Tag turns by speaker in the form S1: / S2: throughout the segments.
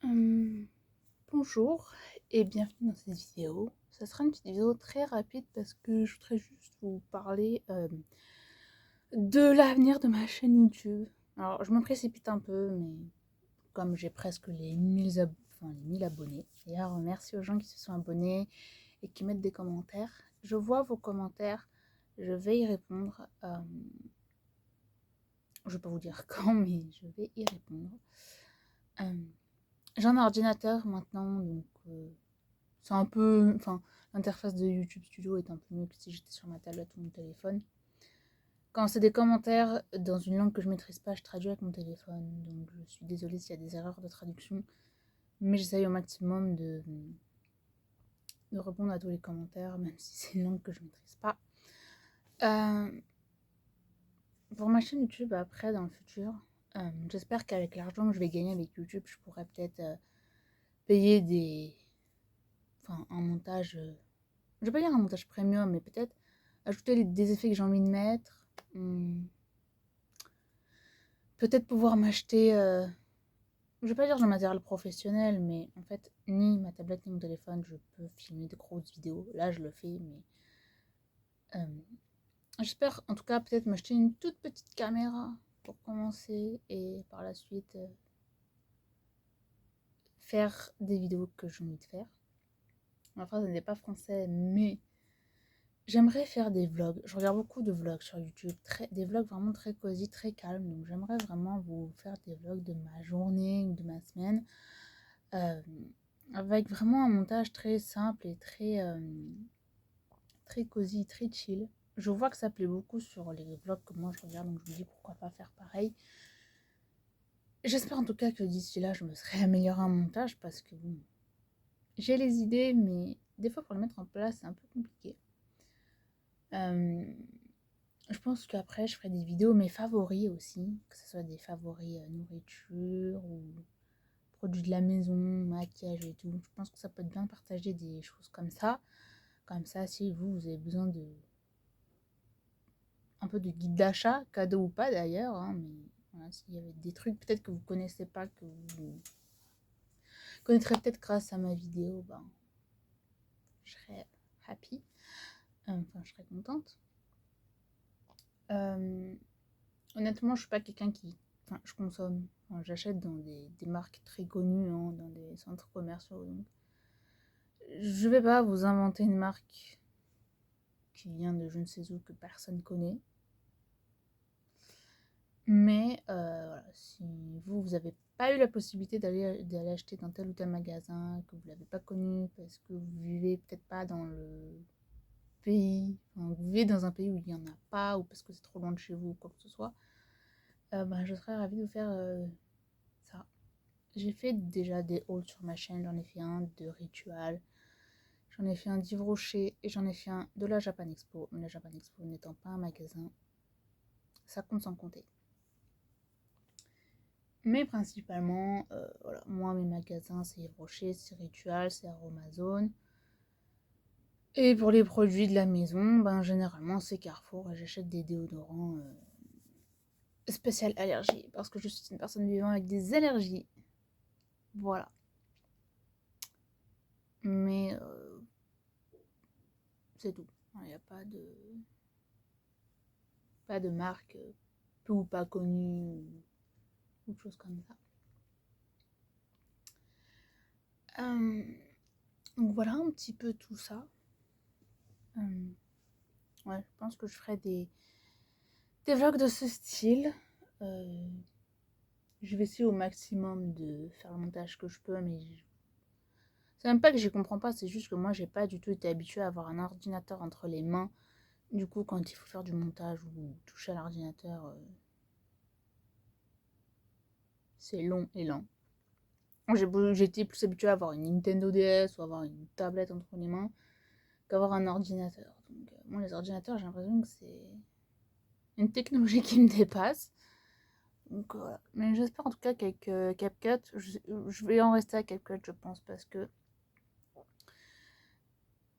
S1: Hum, Bonjour et bienvenue dans cette vidéo. Ça sera une petite vidéo très rapide parce que je voudrais juste vous parler de l'avenir de ma chaîne YouTube. Alors, je me précipite un peu, mais comme j'ai presque les 1000 abonnés, d'ailleurs, merci aux gens qui se sont abonnés et qui mettent des commentaires. Je vois vos commentaires, je vais y répondre. Je ne vais pas vous dire quand, mais je vais y répondre. Euh, j'ai un ordinateur maintenant, donc c'est un peu. Enfin, l'interface de YouTube Studio est un peu mieux que si j'étais sur ma tablette ou mon téléphone. Quand c'est des commentaires dans une langue que je maîtrise pas, je traduis avec mon téléphone. Donc je suis désolée s'il y a des erreurs de traduction. Mais j'essaye au maximum de répondre à tous les commentaires, même si c'est une langue que je maîtrise pas. Euh, pour ma chaîne YouTube, après, dans le futur, j'espère qu'avec l'argent que je vais gagner avec YouTube, je pourrais peut-être payer un montage. Je vais pas dire un montage premium, mais peut-être ajouter des effets que j'ai envie de mettre. Peut-être pouvoir m'acheter, je vais pas dire du matériel professionnel, mais en fait, ni ma tablette ni mon téléphone, je peux filmer de grosses vidéos. Là, je le fais, mais j'espère en tout cas peut-être m'acheter une toute petite caméra pour commencer et par la suite faire des vidéos que j'ai envie de faire. Ma phrase n'est pas français, mais j'aimerais faire des vlogs. Je regarde beaucoup de vlogs sur YouTube, des vlogs vraiment très cosy, très calmes. Donc j'aimerais vraiment vous faire des vlogs de ma journée ou de ma semaine. euh, avec vraiment un montage très simple et très cosy, très chill. Je vois que ça plaît beaucoup sur les vlogs que moi je regarde, donc je me dis pourquoi pas faire pareil. J'espère en tout cas que d'ici là, je me serai amélioré en montage parce que bon, j'ai les idées, mais des fois pour les mettre en place, c'est un peu compliqué. Euh, je pense qu'après, je ferai des vidéos, mes favoris aussi, que ce soit des favoris nourriture ou produits de la maison, maquillage et tout. Je pense que ça peut être bien de partager des choses comme ça. Comme ça, si vous avez besoin de un peu de guide d'achat, cadeau ou pas d'ailleurs, hein, mais voilà, s'il y avait des trucs peut-être que vous connaissez pas, que vous connaîtrez peut-être grâce à ma vidéo, ben, je serais happy, enfin je serais contente. Euh, Honnêtement, je suis pas quelqu'un qui, enfin je consomme, enfin, j'achète dans des marques très connues, hein, dans des centres commerciaux, donc je vais pas vous inventer une marque qui vient de je ne sais où que personne connaît. Mais voilà, si vous avez pas eu la possibilité d'aller acheter dans tel ou tel magasin, que vous l'avez pas connu parce que vous vivez peut-être pas dans le pays, enfin, vous vivez dans un pays où il n'y en a pas, ou parce que c'est trop loin de chez vous, ou quoi que ce soit, ben, je serais ravie de vous faire ça. J'ai fait déjà des hauls sur ma chaîne, j'en ai fait un de Ritual, j'en ai fait un d'Yves Rocher, et j'en ai fait un de la Japan Expo, mais la Japan Expo n'étant pas un magasin, ça compte sans compter. Mais principalement, voilà, moi, mes magasins, c'est Yves Rocher, c'est Ritual, c'est Aromazone. Et pour les produits de la maison, ben, généralement, c'est Carrefour et j'achète des déodorants spécial allergie parce que je suis une personne vivant avec des allergies. Voilà. Mais c'est tout. Il n'y a pas de marque peu ou pas connue ou chose comme ça. Euh, donc voilà un petit peu tout ça. Ouais, je pense que je ferai des vlogs de ce style. Euh, je vais essayer au maximum de faire le montage que je peux, mais c'est même pas que je comprends pas, c'est juste que moi j'ai pas du tout été habituée à avoir un ordinateur entre les mains. Du coup, quand il faut faire du montage ou toucher à l'ordinateur, c'est long et lent. J'ai été plus habituée à avoir une Nintendo DS ou avoir une tablette entre les mains qu'avoir un ordinateur. Donc, moi, les ordinateurs, j'ai l'impression que c'est une technologie qui me dépasse. Donc voilà. Mais j'espère en tout cas qu'avec CapCut, je vais en rester à CapCut, je pense, parce que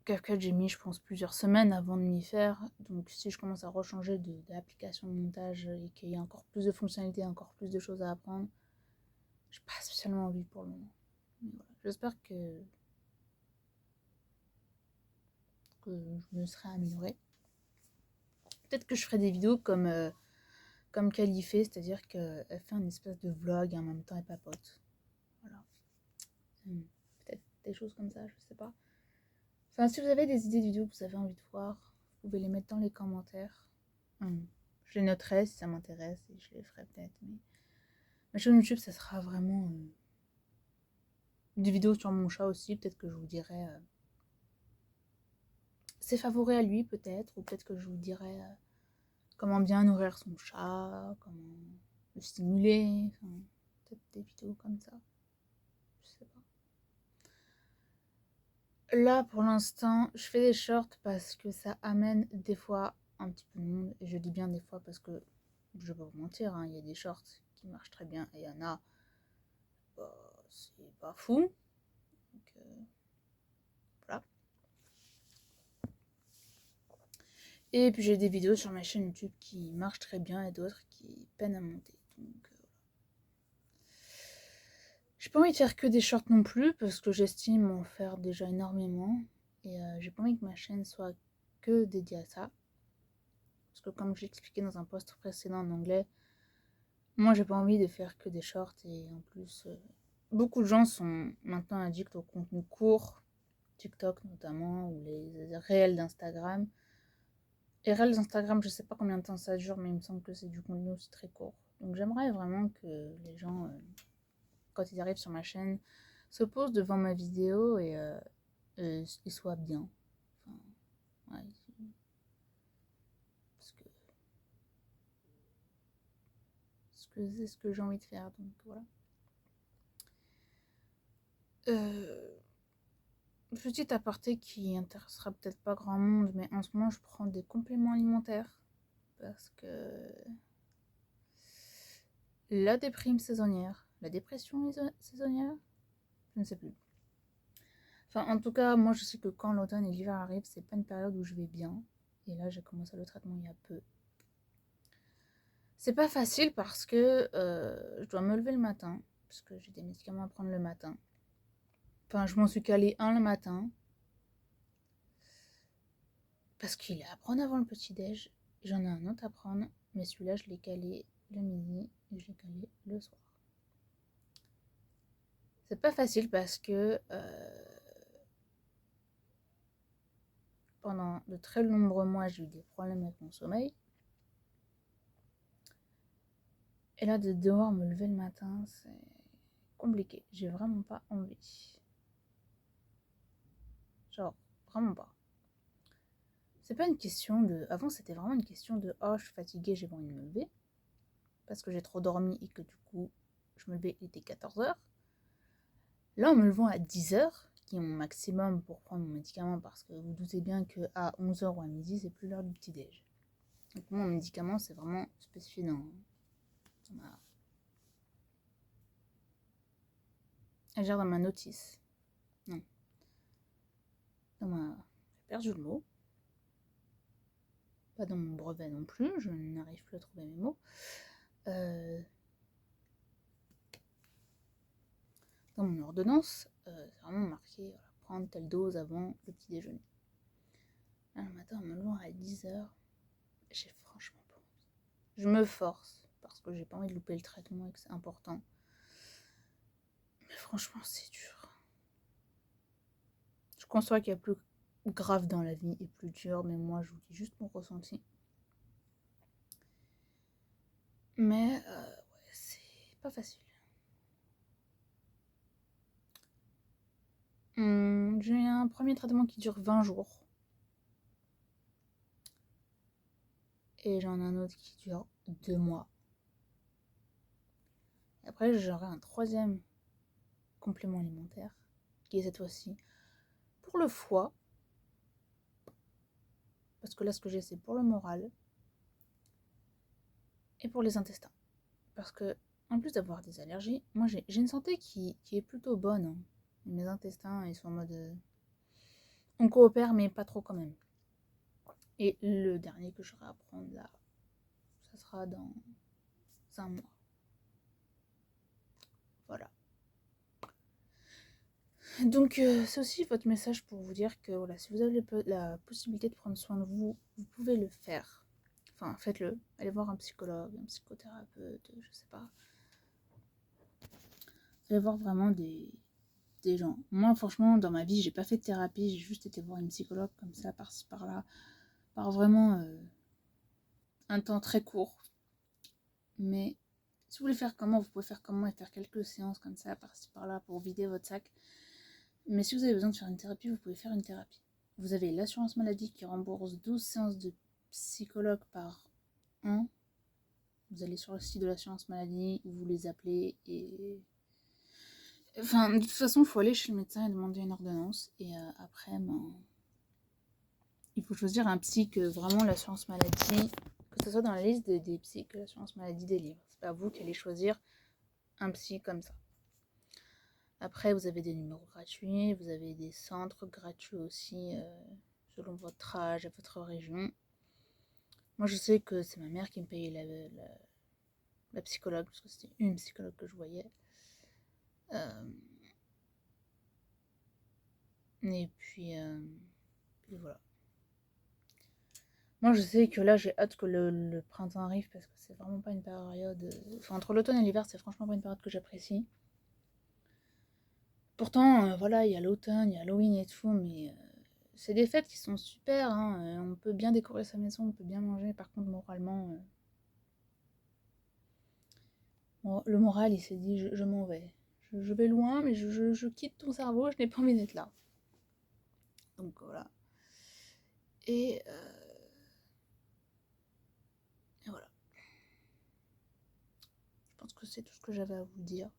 S1: CapCut, j'ai mis, je pense, plusieurs semaines avant de m'y faire. Donc si je commence à rechanger d'application de montage et qu'il y a encore plus de fonctionnalités, encore plus de choses à apprendre, j'ai pas spécialement envie pour le moment. Mais voilà, j'espère que je me serai améliorée. Peut-être que je ferai des vidéos comme Kali fait, c'est-à-dire qu'elle fait un espèce de vlog et en même temps elle papote. Voilà. Peut-être des choses comme ça, je sais pas. Enfin, si vous avez des idées de vidéos que vous avez envie de voir, vous pouvez les mettre dans les commentaires. Je les noterai si ça m'intéresse et je les ferai peut-être. Mais ma chaîne YouTube, ça sera vraiment des vidéos sur mon chat aussi. Peut-être que je vous dirai ses favoris à lui, peut-être. Ou peut-être que je vous dirai comment bien nourrir son chat, comment le stimuler. Enfin, peut-être des vidéos comme ça. Je sais pas. Là, pour l'instant, je fais des shorts parce que ça amène des fois un petit peu de monde. Et je dis bien des fois parce que, je vais pas vous mentir, hein, il y a des shorts qui marchent très bien et il y en a, c'est pas fou. Donc, voilà. Et puis j'ai des vidéos sur ma chaîne YouTube qui marchent très bien et d'autres qui peinent à monter. Donc, j'ai pas envie de faire que des shorts non plus parce que j'estime en faire déjà énormément. Et j'ai pas envie que ma chaîne soit que dédiée à ça. Parce que comme j'ai expliqué dans un post précédent en anglais, moi j'ai pas envie de faire que des shorts et en plus beaucoup de gens sont maintenant addicts au contenu court, TikTok notamment, ou les réels d'Instagram. Les réels d'Instagram, je sais pas combien de temps ça dure, mais il me semble que c'est du contenu aussi très court. Donc j'aimerais vraiment que les gens, quand ils arrivent sur ma chaîne, se posent devant ma vidéo et ils soient bien. Enfin, ouais, parce que c'est ce que j'ai envie de faire, donc voilà. Petit aparté qui intéressera peut-être pas grand monde, mais en ce moment je prends des compléments alimentaires parce que la déprime saisonnière, la dépression saisonnière, je ne sais plus. Enfin, en tout cas, moi je sais que quand l'automne et l'hiver arrivent, c'est pas une période où je vais bien. Et là, j'ai commencé le traitement il y a peu. C'est pas facile parce que je dois me lever le matin, parce que j'ai des médicaments à prendre le matin. Enfin, je m'en suis calé un le matin, parce qu'il est à prendre avant le petit-déj. J'en ai un autre à prendre, mais celui-là, je l'ai calé le midi et je l'ai calé le soir. C'est pas facile parce que pendant de très nombreux mois, j'ai eu des problèmes avec mon sommeil. Et là, de devoir me lever le matin, c'est compliqué. J'ai vraiment pas envie. Genre, vraiment pas. C'est pas une question de. Avant, c'était vraiment une question de oh, je suis fatiguée, j'ai pas envie de me lever. Parce que j'ai trop dormi et que du coup, je me levais, il était 14h. Là, en me levant à 10h, qui est mon maximum pour prendre mon médicament, parce que vous doutez bien qu'à 11h ou à midi, c'est plus l'heure du petit-déj. Donc, mon médicament, c'est vraiment spécifié dans ma. Elle gère dans ma notice. Non. Dans ma. J'ai perdu le mot. Pas dans mon brevet non plus, je n'arrive plus à trouver mes mots. Dans mon ordonnance, c'est vraiment marqué voilà, prendre telle dose avant le petit déjeuner. Là, le matin, en me levant à 10h, j'ai franchement pas envie. Je me force parce que j'ai pas envie de louper le traitement et que c'est important. Mais franchement, c'est dur. Je conçois qu'il y a plus grave dans la vie et plus dur, mais moi, je vous dis juste mon ressenti. Mais ouais, c'est pas facile. J'ai un premier traitement qui dure 20 jours. Et j'en ai un autre qui dure 2 mois. Et après, j'aurai un troisième complément alimentaire, qui est cette fois-ci pour le foie. Parce que là, ce que j'ai, c'est pour le moral. Et pour les intestins. Parce que, en plus d'avoir des allergies, moi j'ai une santé qui est plutôt bonne. Hein. Mes intestins, ils sont en mode. On coopère, mais pas trop quand même. Et le dernier que j'aurai à prendre là, ça sera dans 1 mois. Voilà. Donc, c'est aussi votre message pour vous dire que voilà, si vous avez la possibilité de prendre soin de vous, vous pouvez le faire. Enfin, faites-le. Allez voir un psychologue, un psychothérapeute, je sais pas. Allez voir vraiment des gens. Moi, franchement, dans ma vie, j'ai pas fait de thérapie, j'ai juste été voir une psychologue comme ça, par-ci, par-là, par vraiment un temps très court. Mais si vous voulez faire comment, vous pouvez faire comment et faire quelques séances comme ça, par-ci, par-là, pour vider votre sac. Mais si vous avez besoin de faire une thérapie, vous pouvez faire une thérapie. Vous avez l'assurance maladie qui rembourse 12 séances de psychologue par an. Vous allez sur le site de l'assurance maladie, vous les appelez et... Enfin, de toute façon, il faut aller chez le médecin et demander une ordonnance. Et après, il faut choisir un psy que vraiment l'assurance maladie, que ce soit dans la liste des psys que l'assurance maladie délivre. C'est pas vous qui allez choisir un psy comme ça. Après, vous avez des numéros gratuits, vous avez des centres gratuits aussi, selon votre âge et votre région. Moi, je sais que c'est ma mère qui me payait la psychologue, parce que c'était une psychologue que je voyais. Et puis voilà. Moi, je sais que là, j'ai hâte que le printemps arrive, parce que c'est vraiment pas une période... Enfin, entre l'automne et l'hiver, c'est franchement pas une période que j'apprécie. Pourtant, voilà, il y a l'automne, il y a Halloween et tout, mais c'est des fêtes qui sont super, hein. On peut bien décorer sa maison, on peut bien manger. Par contre, moralement, le moral, il s'est dit, je m'en vais. Je vais loin, mais je quitte ton cerveau, je n'ai pas envie d'être là. Donc voilà. Et voilà. Je pense que c'est tout ce que j'avais à vous dire.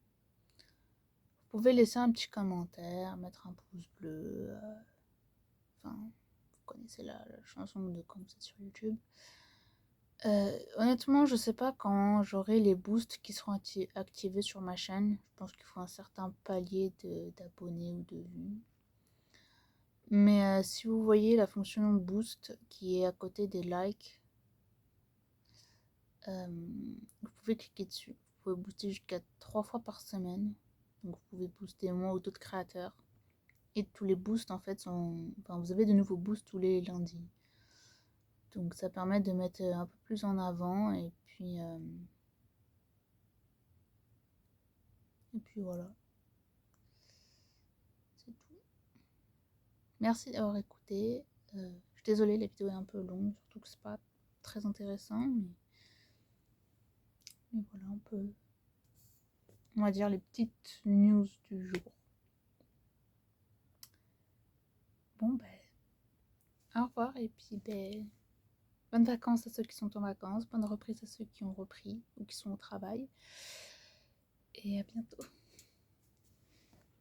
S1: Vous pouvez laisser un petit commentaire, mettre un pouce bleu. Enfin, vous connaissez la chanson de Comme c'est sur YouTube. Honnêtement, je sais pas quand j'aurai les boosts qui seront activés sur ma chaîne. Je pense qu'il faut un certain palier d'abonnés ou de vues. Mais si vous voyez la fonction boost qui est à côté des likes, vous pouvez cliquer dessus. Vous pouvez booster jusqu'à 3 fois par semaine. Donc vous pouvez booster moi ou d'autres créateurs. Et tous les boosts en fait sont... Enfin, vous avez de nouveaux boosts tous les lundis. Donc ça permet de mettre un peu plus en avant et puis voilà. C'est tout. Merci d'avoir écouté. Je suis désolée, la vidéo est un peu longue, surtout que c'est pas très intéressant, mais voilà un peu, on va dire, les petites news du jour. Bon ben, au revoir et puis ben, bonnes vacances à ceux qui sont en vacances, bonne reprise à ceux qui ont repris ou qui sont au travail. Et à bientôt.